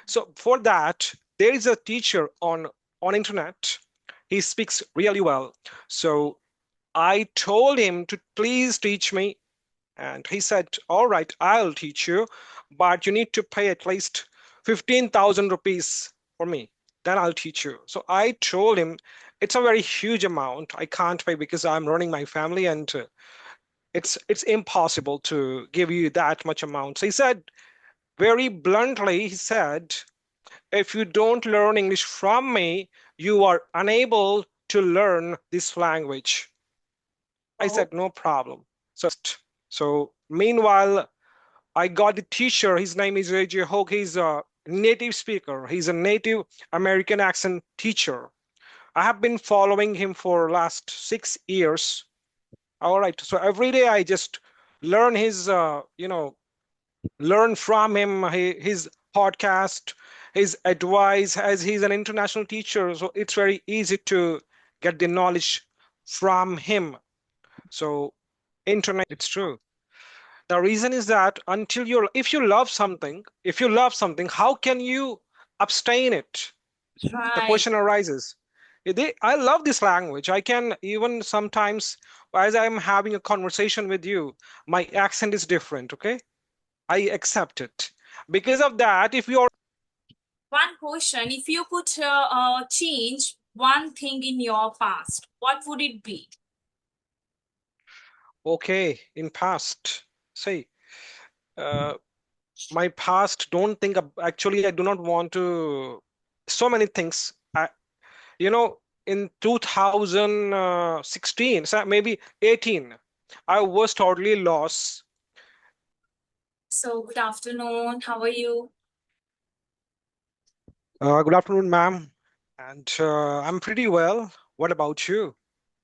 So for that, there is a teacher on internet. He speaks really well. So I told him to please teach me, and he said, all right, I'll teach you, but you need to pay at least 15,000 rupees for me. Then I'll teach you. So I told him it's a very huge amount. I can't pay because I'm running my family, and it's impossible to give you that much amount. So he said very bluntly, he said, if you don't learn English from me, you are unable to learn this language. I Oh, said, no problem. So meanwhile, I got the teacher. His name is AJ Hoke. He's a native speaker. He's a native American accent teacher. I have been following him for last 6 years. All right. So every day I just learn learn from him, his podcast, his advice, as he's an international teacher. So it's very easy to get the knowledge from him. So internet, it's true. The reason is that if you love something, how can you abstain it? The right. question arises. I love this language. I can even sometimes, as I'm having a conversation with you, my accent is different, okay? I accept it. Because of that, if you're One question, if you could change one thing in your past, what would it be? okay in past, say, uh, my past, don't think actually, I do not want to, so many things. You know, in 2016, so maybe 18, I was totally lost. So, good afternoon. How are you? Good afternoon, ma'am. And I'm pretty well. What about you?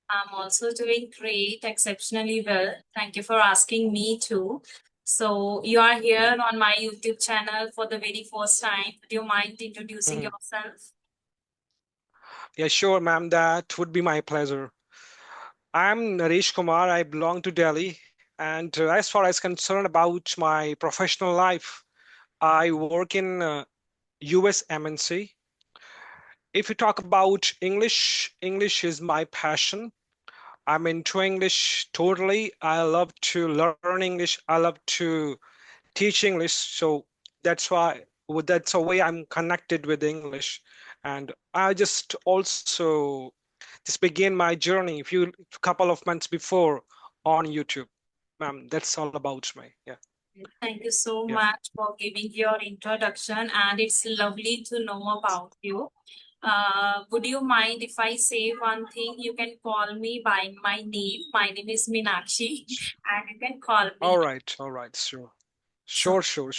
I'm also doing great, exceptionally well. Thank you for asking me too. So, you are here on my YouTube channel for the very first time. Would you mind introducing Mhm. yourself? Yeah, sure, ma'am. That would be my pleasure. I'm Naresh Kumar. I belong to Delhi. And as far as concerned about my professional life, I work in US MNC. If you talk about English, English is my passion. I'm into English totally. I love to learn English. I love to teach English. So that's a way I'm connected with English. And I just also just began my journey a couple of months before on YouTube. That's all about me. Yeah. Thank you so Yeah. much for giving your introduction, and it's lovely to know about you. Would you mind if I say one thing? You can call me by my name. My name is Meenakshi, and you can call All me. right. All right. Sure. So, Sure.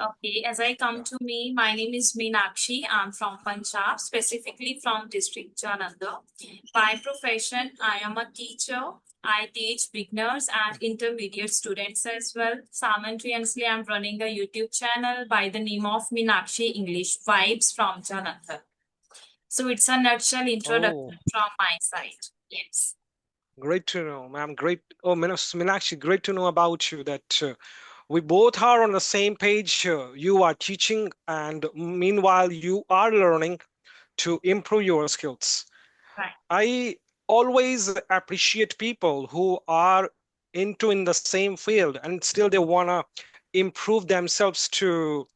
okay, as I come Yeah. to me, my name is Meenakshi. I'm from Punjab, specifically from district Jalandhar. By profession, I am a teacher. I teach beginners and intermediate students as well. Simultaneously, I'm running a YouTube channel by the name of Meenakshi English Vibes from Jalandhar. So it's a nutshell Oh, introduction from my side. Yes. great to know, ma'am. Great. Oh, Meenakshi, great to know about you that we both are on the same page. You are teaching, and meanwhile, you are learning to improve your skills. Right. I always appreciate people who are into in the same field and still they want to improve themselves to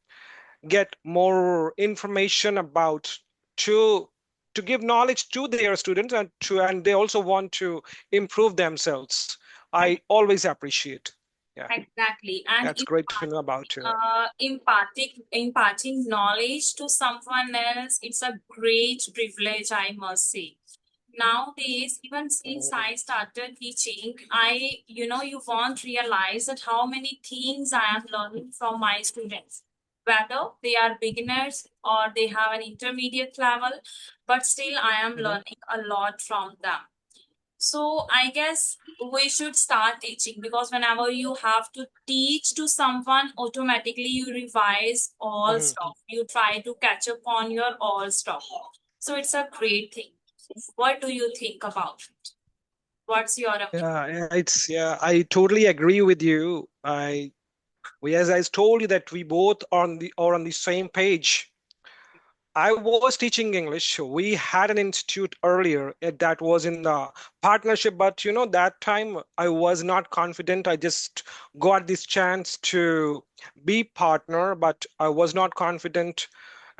get more information about to to give knowledge to their students and they also want to improve themselves. I always appreciate. Yeah, Exactly. And that's great to know about you. imparting knowledge to someone else, it's a great privilege, I must say. Nowadays, even since I started teaching, you won't realize that how many things I am learning from my students, whether they are beginners or they have an intermediate level, but still I am Mhm. learning a lot from them. So I guess we should start teaching, because whenever you have to teach to someone, automatically you revise all Mhm. stuff. You try to catch up on your all stuff. So it's a great thing. What do you think about it? What's your opinion? Yeah, I totally agree with you. As I told you that we both are on the same page. I was teaching English. We had an institute earlier that was in the partnership, but that time I was not confident. I just got this chance to be partner, but I was not confident.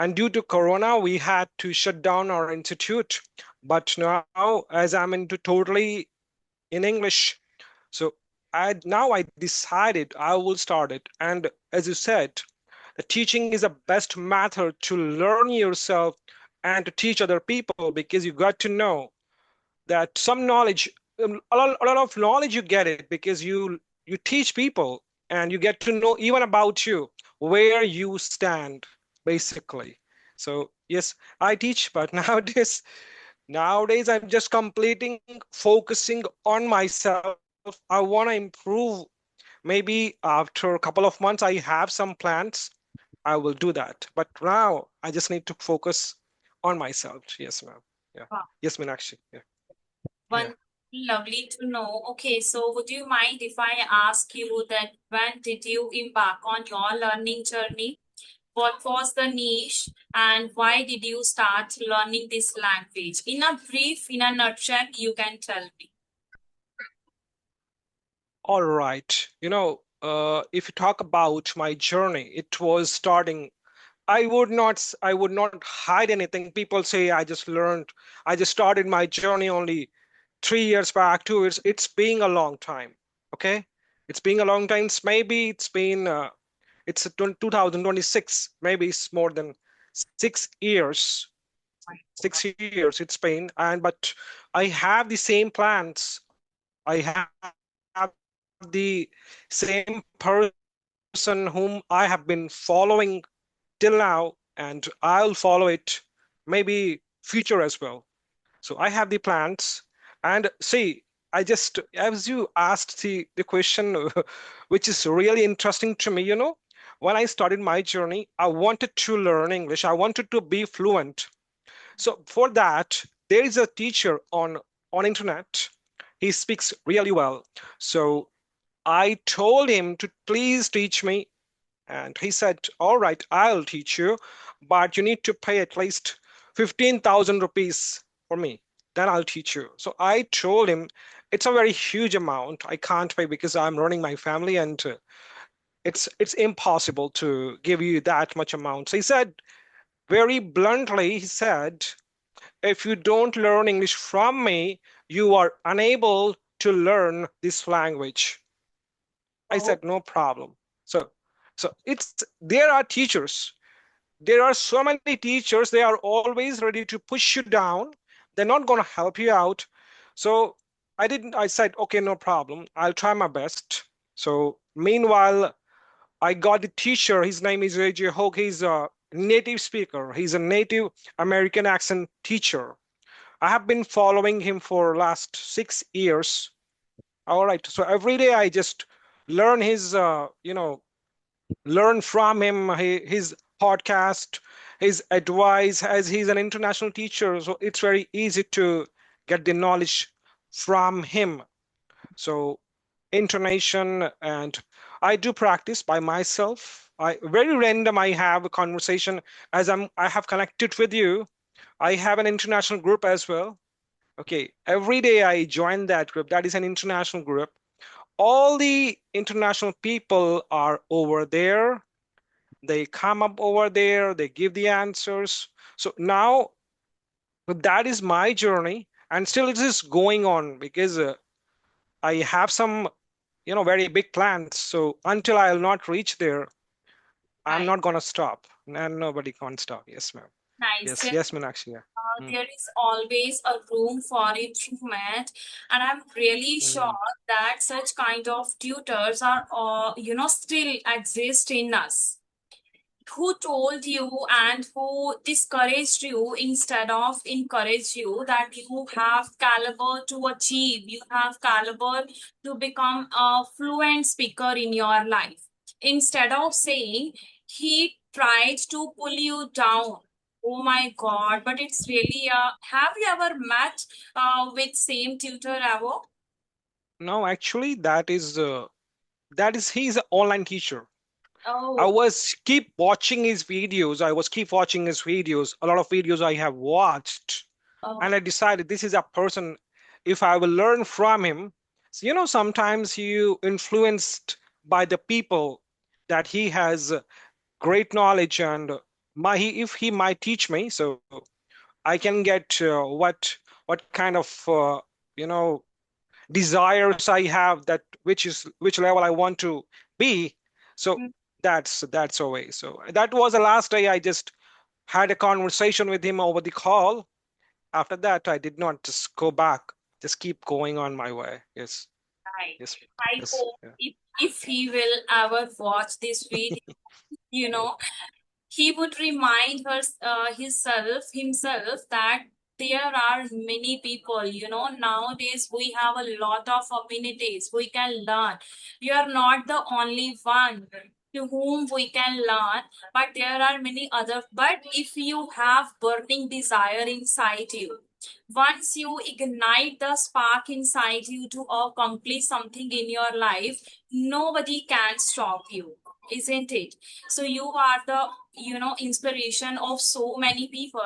And due to Corona, we had to shut down our institute. But now, as I'm into totally in English, so I decided I will start it. And as you said, the teaching is the best method to learn yourself and to teach other people because you got to know that some knowledge, a lot of knowledge you get it because you teach people and you get to know even about you, where you stand, basically. So yes, I teach, but nowadays I'm just completing, focusing on myself. I want to improve. Maybe after a couple of months, I have some plans. I will do that. But now I just need to focus on myself. Yes, ma'am. Yeah. Wow. Yes, Meenakshi. Yeah. Yeah. One lovely to know. Okay, so would you mind if I ask you that when did you embark on your learning journey? What was the niche and why did you start learning this language? In a brief, in a nutshell, you can tell me. All right. If you talk about my journey, it was starting. I would not hide anything. People say I just started my journey only 3 years back, 2 years. It's been a long time. Okay. It's been a long time. Maybe it's 2026. Maybe it's more than 6 years. 6 years it's been. But I have the same plans. I have the same person whom I have been following till now, and I'll follow it maybe future as well. So I have the plans. And see, as you asked the question, which is really interesting to me. When I started my journey, I wanted to learn English. I wanted to be fluent. So for that, there is a teacher on internet. He speaks really well. So I told him to please teach me, and he said, all right, I'll teach you, but you need to pay at least 15,000 rupees for me. Then I'll teach you. So I told him it's a very huge amount. I can't pay because I'm running my family, and it's impossible to give you that much amount. So he said, very bluntly, he said, if you don't learn English from me, you are unable to learn this language. I Oh, said, no problem. So, so there are teachers. There are so many teachers. They are always ready to push you down. They're not going to help you out. So I said, okay, no problem. I'll try my best. So meanwhile, I got the teacher. His name is AJ Hoke. He's a native speaker. He's a native American accent teacher. I have been following him for last 6 years. All right. So every day I just learn learn from him, his podcast, his advice, as he's an international teacher. So it's very easy to get the knowledge from him. So intonation, and I do practice by myself. I very random I have a conversation as I have connected with you. I have an international group as well. Okay, every day I join that group. That is an international group. All the international people are over there. They come up over there, they give the answers. So now that is my journey, and still it is going on because I have some, very big plans. So until I'll not reach there, I'm nice. not gonna stop, and nobody can stop. Yes, ma'am. Nice. Yes, yes, Meenakshi. Yeah. Mm, There is always a room for improvement, and I'm really mm. sure that such kind of tutors are, still exist in us. Who told you and who discouraged you instead of encourage you that you have caliber to achieve, you have caliber to become a fluent speaker in your life. Instead of saying he tried to pull you down. Oh my God, but it's really have you ever met with same tutor ever? No, actually, that is he's an online teacher. I Oh, was keep watching his videos. I was keep watching his videos. A lot of videos I have watched, and I oh, decided this is a person. If I will learn from him, so, sometimes you influenced by the people that he has great knowledge and if he might teach me, so I can get what kind of you know desires I have, that which level I want to be. So mm, that's a way. So that was the last day I just had a conversation with him over the call. After that, I did not just go back, just keep going on my way. Yes, right. yes, I yes, hope yeah. if he will ever watch this video, you know, he would remind himself that there are many people, nowadays we have a lot of amenities we can learn. You are not the only one to whom we can learn, but there are many other. But if you have burning desire inside you, once you ignite the spark inside you to accomplish something in your life, nobody can stop you, isn't it? So you are the inspiration of so many people.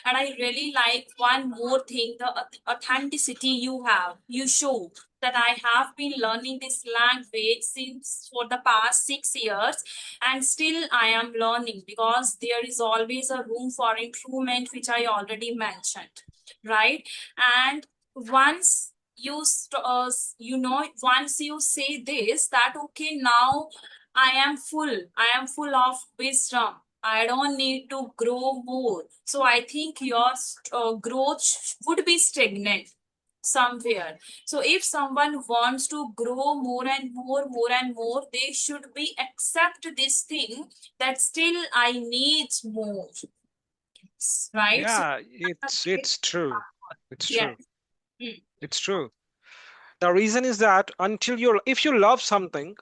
And I really like one more thing, the authenticity you show, that I have been learning this language since for the past 6 years, and still I am learning, because there is always a room for improvement, which I already mentioned, right? And once once you say this, that okay, now I am full of wisdom. I don't need to grow more. So I think your growth would be stagnant somewhere. So if someone wants to grow more and more, more and more, they should be accept this thing, that still I need more, right? So Yeah, it's true. It's yes. true. Mm. It's true. The reason is that until if you love something,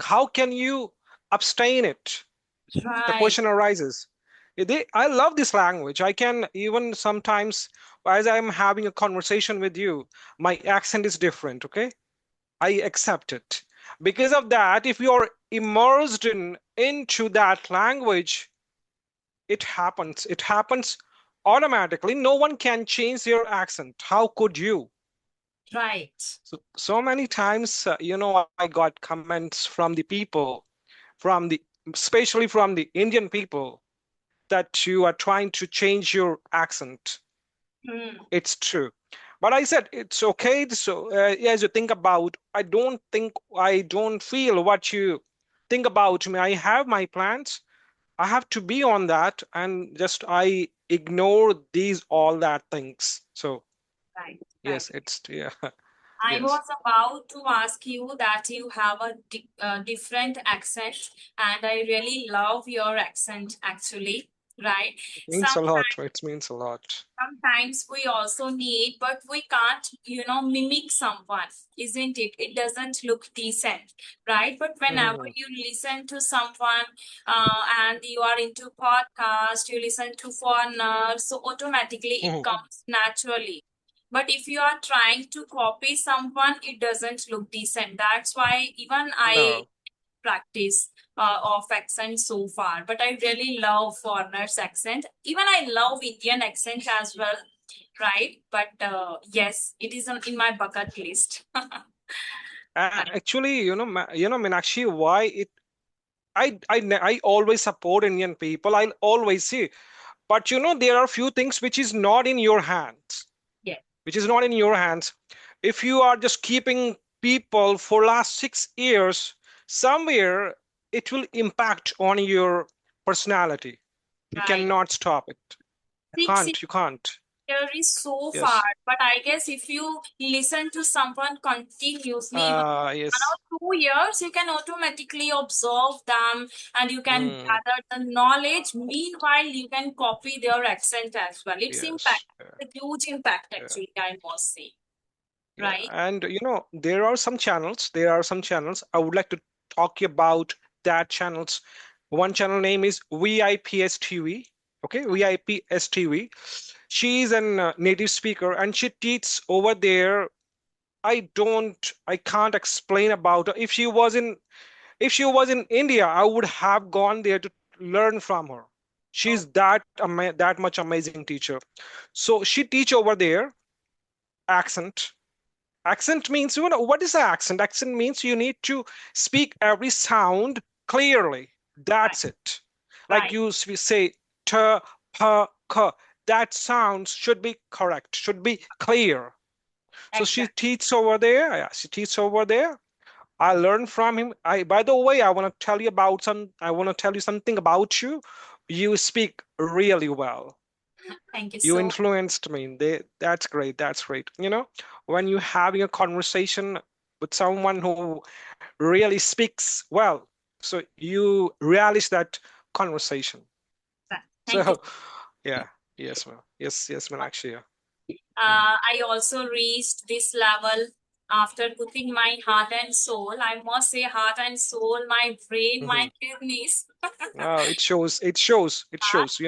how can you abstain it? The Right, question arises. I love this language. I can even sometimes, as I'm having a conversation with you, my accent is different, okay? I accept it. Because of that, if you're immersed into that language, it happens. It happens automatically. No one can change your accent. How could you? right. So many times, I got comments from the people, from the, especially from the Indian people, that you are trying to change your accent. Mm. It's true. But I said it's okay. So as you think about, I don't feel what you think about me. I have my plans. I have to be on that, and just I ignore these all that things. So Right, right. yes, it's yeah, I yes. was about to ask you that you have a different accent, and I really love your accent actually, right? It means a lot. Sometimes, It means a lot. sometimes we also need, but we can't, mimic someone, isn't it? It doesn't look decent, right? But whenever Mhm. you listen to someone, and you are into podcast, you listen to foreigners, so automatically it Mhm. comes naturally. But if you are trying to copy someone, it doesn't look decent. That's why even I No. practice of accent so far. But I really love foreigners' accent. Even I love Indian accent as well, right? But yes, it is in my bucket list. Right. Actually, Meenakshi, why it I always support Indian people. I always see, but there are few things which is not in your hands, Yeah. which is not in your hands. If you are just keeping people for last 6 years, somewhere it will impact on your personality. You Right. cannot stop it. You Six can't. You can't. years is so far, Yes. but I guess if you listen to someone continuously, even Yes. 1 or 2 years, you can automatically observe them and you can Mm, gather the knowledge. Meanwhile, you can copy their accent as well. It's yes. impact, a huge impact Yeah. actually, I must say, Yeah, right? and there are some channels I would like to talk about that channels. One channel name is VIPS TV. Okay, VIPS TV. She is a native speaker and she teaches over there. I can't explain about her. If she was If she was in India, I would have gone there to learn from her. Oh, She's that much amazing teacher. So she teach over there accent. Accent means, what is accent? Accent means you need to speak every sound clearly. right, That's it. Like right, you say t, p, k. That sounds should be correct, should be clear. So she exactly. teaches over there. Yeah, she teaches over there. I learned from him. By the way, I want to tell you something about you. You speak really well. Thank you You so influenced me. That's great. That's great. When you're having a conversation with someone who really speaks well, so you relish that conversation. much. Thank you. So, yeah, yes, ma'am. Yes, ma'am. Actually, yeah. I also reached this level after putting my heart and soul. I must say, heart and soul, my brain, Mm-hmm. my kidneys. Oh, it shows. It shows. It shows.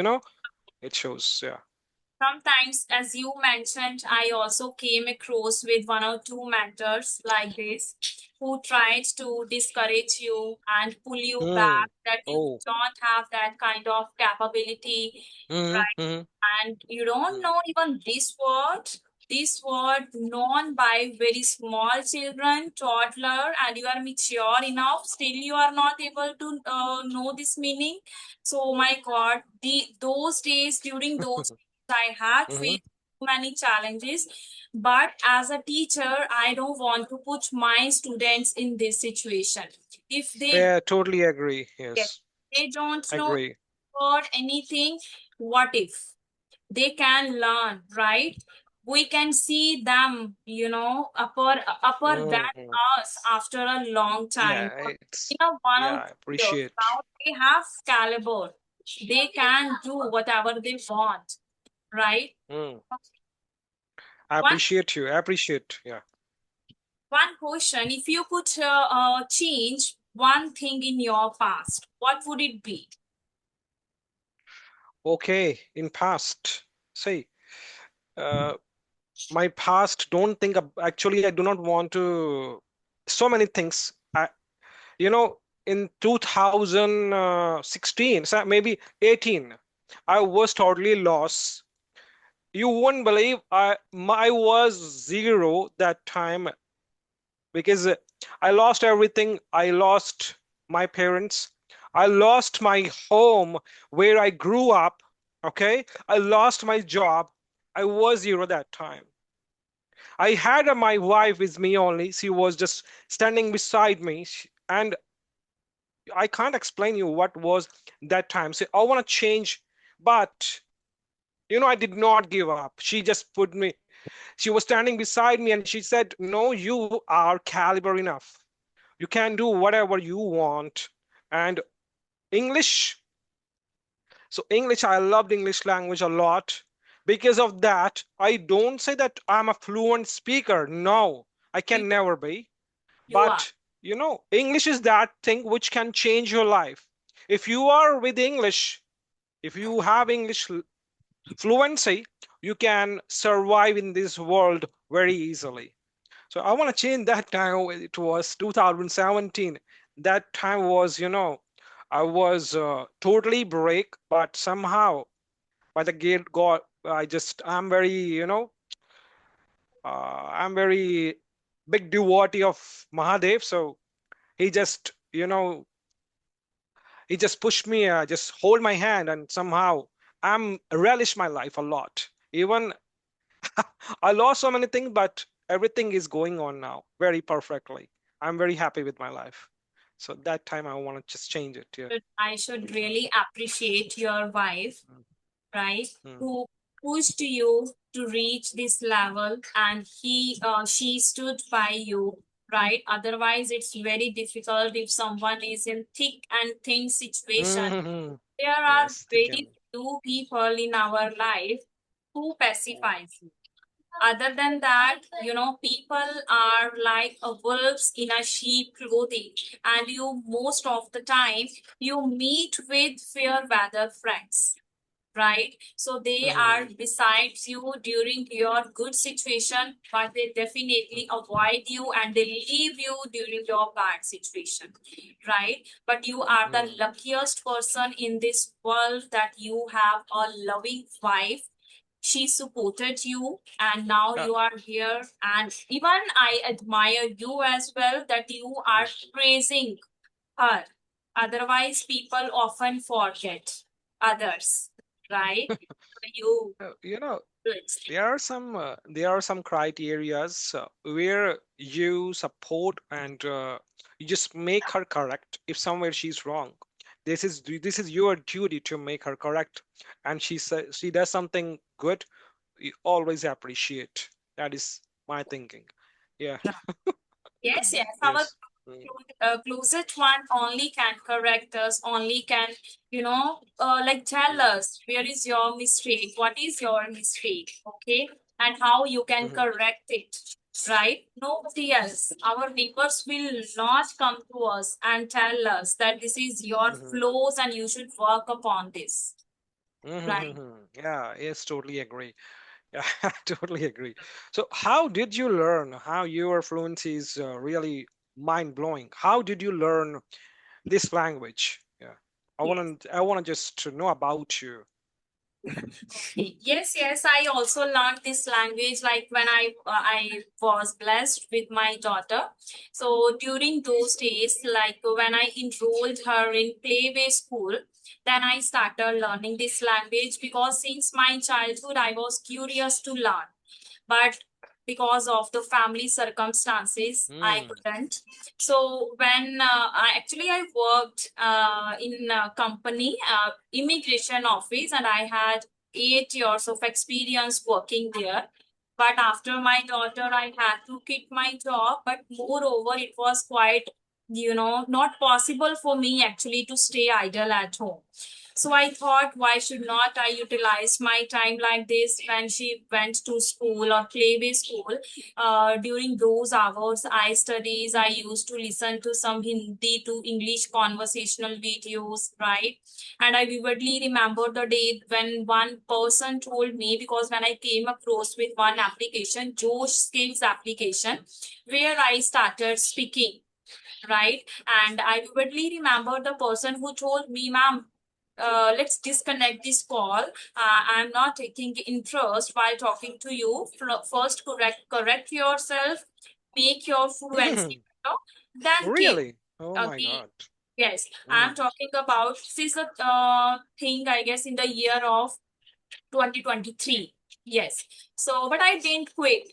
It shows. Yeah. Sometimes, as you mentioned, I also came across with one or two mentors like this who tried to discourage you and pull you Mm. back that you Oh. don't have that kind of capability, Mm-hmm. right? Mm-hmm. And you don't know even this word known by very small children, toddler, and you are mature enough, still you are not able to know this meaning. So my God, those days, during those I had Mm-hmm. faced many challenges, but as a teacher, I don't want to put my students in this situation. If they Yeah, totally agree. get, Yes, they don't know agree. or anything, what if they can learn, right? We can see them, upper than Mm-hmm. us after a long time. Yeah, In it's a one yeah, or I 2 years, appreciate. now they have caliber. They can do whatever they want, right? Mm. I One appreciate you. I appreciate. Yeah. one question: if you could change one thing in your past, what would it be? Okay, in past, see, uh, my past. Don't think. Actually, I do not want to. So many things. In 2016, so maybe 18, I was totally lost. You won't believe I was zero that time because I lost everything. I lost my parents. I lost my home where I grew up. Okay. I lost my job. I was zero that time. I had my wife with me only. She was just standing beside me. And I can't explain you what was that time. So I want to change, but I did not give up. She just she was standing beside me and she said, "No, you are caliber enough. You can do whatever you want." And English, English, I loved English language a lot. Because of that, I don't say that I'm a fluent speaker. No, I You, can never be. you are. But, English is that thing which can change your life. If you are with English, if you have English fluency, you can survive in this world very easily. So I want to change that time. It was 2017. That time was, I was totally break, but somehow by the gate God, I'm very, I'm very big devotee of Mahadev. So he just, he just pushed me, just hold my hand, and somehow I'm relish my life a lot. Even I lost so many things, but everything is going on now very perfectly. I'm very happy with my life. So that time I want to just change it. Yeah. I should really appreciate your wife, right? Mm. Who pushed you to reach this level, and she stood by you, right? Otherwise, it's very difficult if someone is in thick and thin situation. Mhm. There are Yes, they very can. few people in our life who Mm. pacifies you. Other than that, people are like a wolves in a sheep clothing, and you most of the time you meet with fair weather friends. right? So they are besides you during your good situation, but they definitely avoid you and they leave you during your bad situation, right? But you are the luckiest person in this world that you have a loving wife. She supported you and now Yeah. you are here, and even I admire you as well that you are praising her. Otherwise people often forget others, right? You You know, good. there are some criterias where you support and you just make her correct if somewhere she's wrong. This is your duty to make her correct, and she does something good. You always appreciate. That is my thinking. Yeah. Yes, yes. Our Yes. Mm. closest one only can correct us, only can, like tell Mm. us where is your mistake, what is your mistake, okay, and how you can Mhm. correct it, right? Nobody else. Our neighbors will not come to us and tell us that this is your Mhm. flaws and you should work upon this, right? Mhm. Yeah. Yes. Totally agree. Yeah, I totally agree. So, how did you learn how your fluency is really mind blowing? How did you learn this language? Yeah, Yes. I want to just to know about you. Yes, yes. I also learned this language like when I was blessed with my daughter. So during those days, like when I enrolled her in playway school, then I started learning this language because since my childhood I was curious to learn, but because of the family circumstances I Hmm. couldn't. So when I worked in a company immigration office, and I had 8 years of experience working there. But after my daughter I had to quit my job, but moreover it was quite, not possible for me actually to stay idle at home. So I thought, why should not I utilize my time like this? When she went to school or playway school, during those hours, I used to listen to some Hindi to English conversational videos, right? And I vividly remember the day when one person told me, because when I came across with one application, Josh Skills application, where I started speaking, right? And I vividly remember the person who told me, ma'am, let's disconnect this call. I'm not taking interest while talking to you. First, correct yourself, make your fluency better, then came Really? Oh my again. God. Yes, I'm Mm. talking about this is a thing I guess in the year of 2023. Yes. So, but I didn't quit.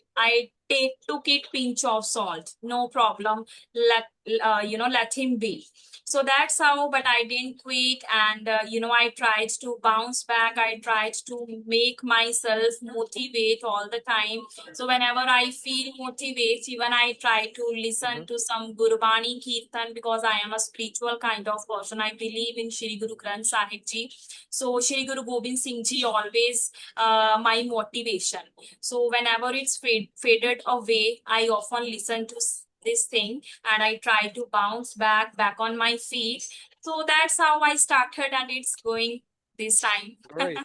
Took it pinch of salt. No problem. Let him be. So that's how. But I didn't quit, and I tried to bounce back. I tried to make myself motivate all the time. So whenever I feel motivated, even I try to listen Mhm. to some Gurbani Kirtan because I am a spiritual kind of person. I believe in Shri Guru Granth Sahib Ji. So Shri Guru Gobind Singh Ji always my motivation. So whenever it's faded away, I often listen to this thing and I try to bounce back on my feet. So that's how I started, and it's going this time. Great,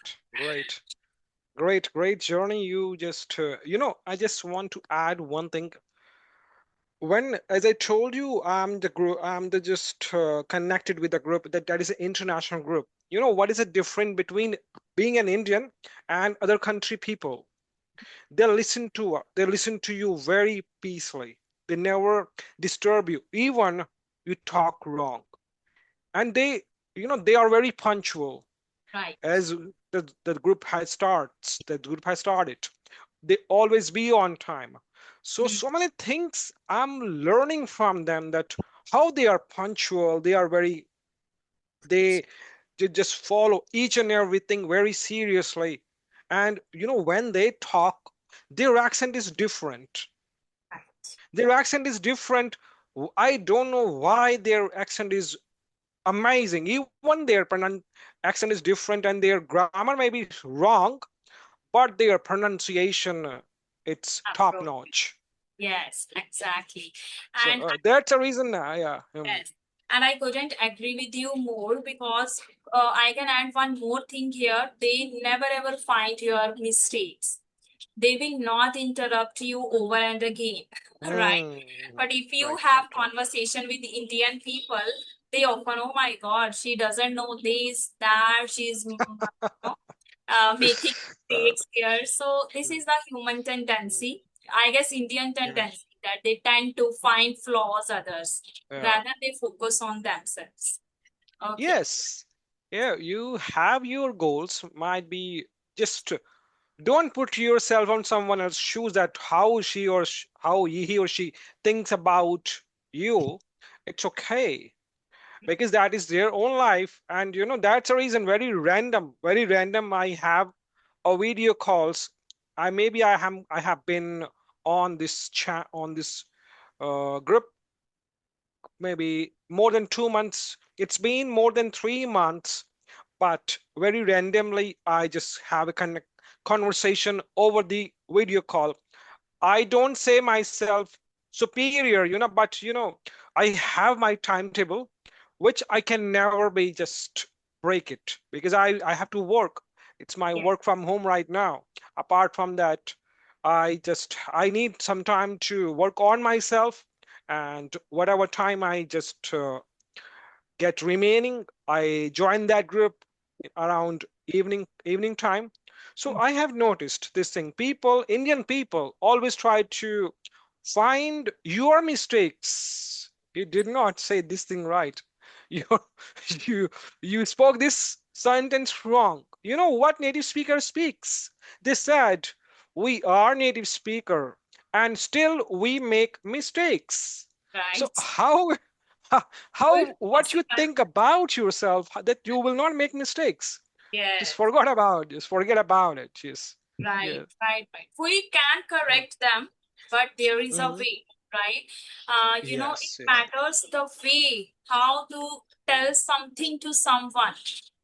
great, great journey. You just, I just want to add one thing. When, as I told you, I'm the just connected with a group that is an international group. You know what is the difference between being an Indian and other country people? They listen to you very peacefully. They never disturb you, even you talk wrong. And they are very punctual. Right. As the group has started, they always be on time. Hmm. So many things I'm learning from them, that how they are punctual, they just follow each and everything very seriously. And when they talk, their accent is different. Right. Their accent is different. I don't know why their accent is amazing. Even their accent is different, and their grammar may be wrong, but their pronunciation, it's top Approach. notch. Yes, exactly. So And that's a reason. Yeah. yes. And I couldn't agree with you more because I can add one more thing here. They never ever find your mistakes. They will not interrupt you over and again, right? Hmm. But if you Right, have right, right. conversation with Indian people, they often, oh my God, she doesn't know this, that, she's making Uh, mistakes here. So this is the human mm, tendency. I guess Indian yeah, tendency that they tend to find flaws others yeah. rather they focus on themselves. Okay. Yes. Yeah, you have your goals, might be just don't put yourself on someone else's shoes that how he or she thinks about you. It's okay because that is their own life, and that's a reason. Very random. I have a video calls. I have been on this chat on this group maybe more than 2 months. It's been more than 3 months, but very randomly, I just have a conversation over the video call. I don't say myself superior, but I have my timetable, which I can never be just break it because I have to work. It's my Yeah. work from home right now. Apart from that, I need some time to work on myself, and whatever time I just get remaining, I join that group around evening time. So I have noticed this thing. Indian people always try to find your mistakes. You did not say this thing right. You you you spoke this sentence wrong. You know what native speaker speaks? They said we are native speaker and still we make mistakes. So Right. how, How is how it what you possible? think about yourself that you will not make mistakes? Yes. Just forget about it. Yes. Right, Yeah. right, right. We can correct them, but there is a Mm-hmm. way, right? It Yes. Yeah. matters the way how to tell something to someone.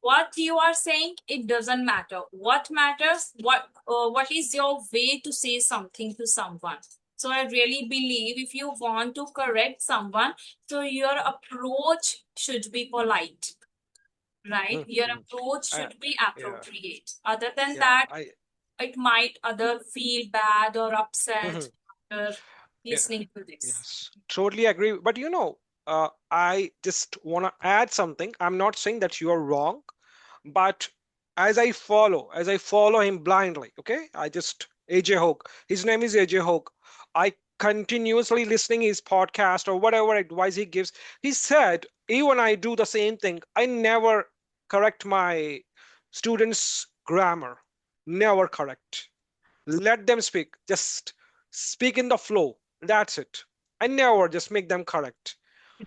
What you are saying, it doesn't matter. What matters, what is your way to say something to someone? So I really believe if you want to correct someone, so your approach should be polite, right? Your Mm-hmm. approach Uh, should be yeah. appropriate. Other than Yeah. that, I. it might other feel bad or Mhm. upset after Yeah. listening to this. Yes. Totally agree. But I just want to add something. I'm not saying that you are wrong, but as I follow him blindly, okay, I just AJ Hoke, his name is AJ Hoke. I continuously listening his podcast or whatever advice he gives. He said even I do the same thing. I never correct my students grammar, never correct. Let them speak, just speak in the flow. That's it. I never just make them correct.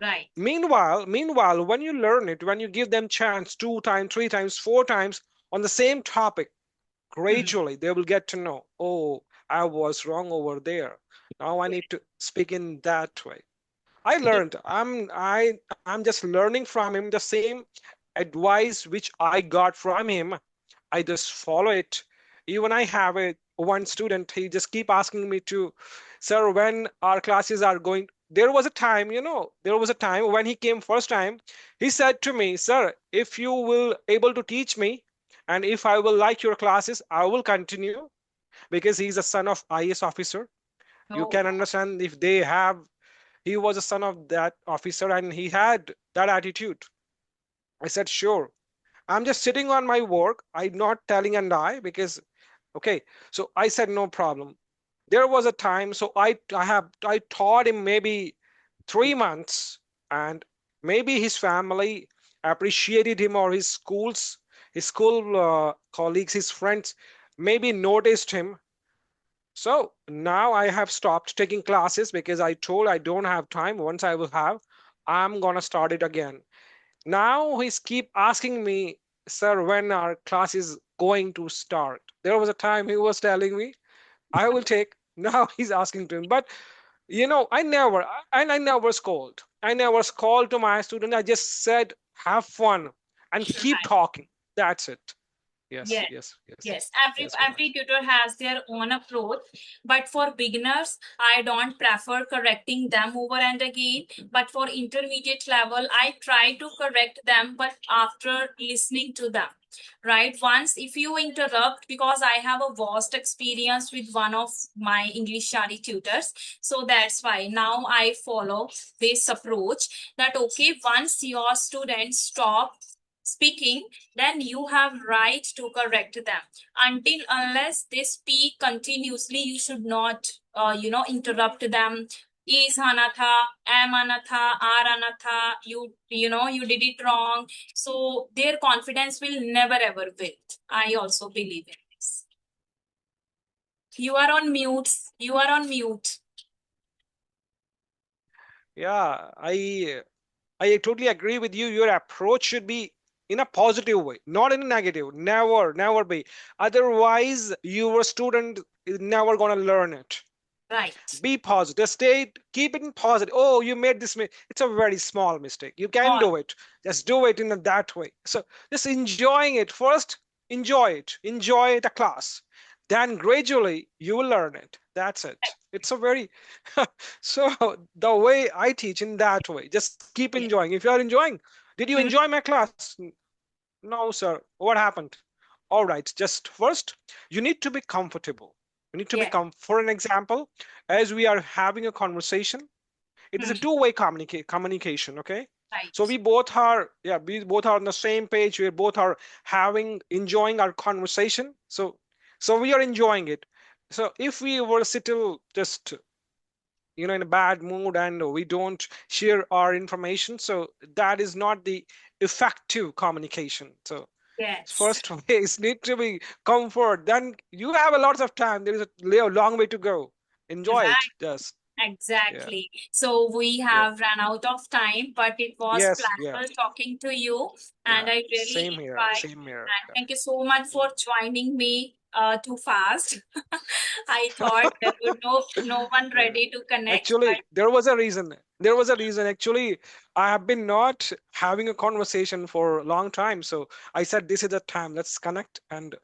Right. Meanwhile, when you learn it, when you give them chance 2 times, 3 times, 4 times on the same topic, Hmm. gradually they will get to know, oh, I was wrong over there. Now I need to speak in that way. I learned. I'm just learning from him the same advice which I got from him. I just follow it. Even I have a one student, he just keep asking me to, sir, when our classes are going. There was a time when he came first time, he said to me, sir, if you will able to teach me and if I will like your classes, I will continue because he's a son of IS officer. You Oh, can understand if they have he was a son of that officer and he had that attitude. I said, sure. I'm just sitting on my work. I'm not telling and I because okay. So I said no problem. There was a time, so I taught him maybe 3 months, and maybe his family appreciated him or his school colleagues, his friends maybe noticed him. So now I have stopped taking classes because I told I don't have time. Once I will have, I'm gonna start it again. Now he's keep asking me, sir, when our class is going to start. There was a time he was telling me, I will take. Now he's asking to him. But I never scold. I never scold to my student. I just said, have fun and keep right. talking. That's it. Yes, Yes. yes, yes, Yes, every yes, every Meenakshi. tutor has their own approach, but for beginners, I don't prefer correcting them over and again. But for intermediate level, I try to correct them, but after listening to them. Right? Once, if you interrupt, because I have a vast experience with one of my English study tutors, so that's why now I follow this approach that okay, once your students stop speaking, then you have right to correct them. Until unless they speak continuously, you should not interrupt them. Is anatha, am anatha, are anatha, you did it wrong. So their confidence will never ever build. I also believe in this. You are on mute. You are on mute. Yeah, I totally agree with you. Your approach should be in a positive way, not in a negative. Never, never be. Otherwise, your student is never gonna learn it. Right. Be positive. Stay, keep it in positive. Oh, you made this mistake. It's a very small mistake. You can All do it. Just do it in that way. So just enjoying it first. Enjoy it. Enjoy the class. Then gradually you will learn it. That's it. It's a very so the way I teach in that way. Just keep yeah. enjoying. If you are enjoying, did you Mhm. enjoy my class? No, sir. What happened? All right. Just first, you need to be comfortable. You need to Yeah. become, for an example, as we are having a conversation, it is a Mhm. two-way communication. Okay. So Right. we both are, yeah, we both are on the same page. We both are enjoying our conversation. So we are enjoying it. So if we were still just in a bad mood and we don't share our information, so that is not the effective communication. So Yes. first ways need to be comfort. Then you have a lot of time. There is a long way to go. Enjoy it. Right. Just yeah, Exactly. So we yeah, have run out of time, but it was yes, yeah, pleasure talking to you, and yeah. I really Same here. enjoy. Same here. And thank you so much for joining me too fast. I thought there would no one Yeah. ready to connect, but Actually, there was a reason. There was a reason. Actually, I have been not having a conversation for a long time. So I said, this is the time. Let's connect and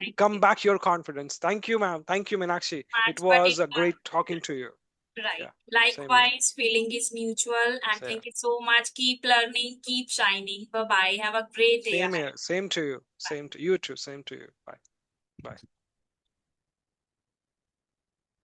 thank come you back your confidence. Thank you, ma'am. Thank you, Meenakshi. It much. But was it a was great talking to you. right. Yeah, same here. Likewise, feeling is mutual, and So, thank you so much. Keep learning, keep shining. Bye bye. Have a great day same ahead. here. Same to you. Bye. Same to you too. Same to you. Bye. Bye.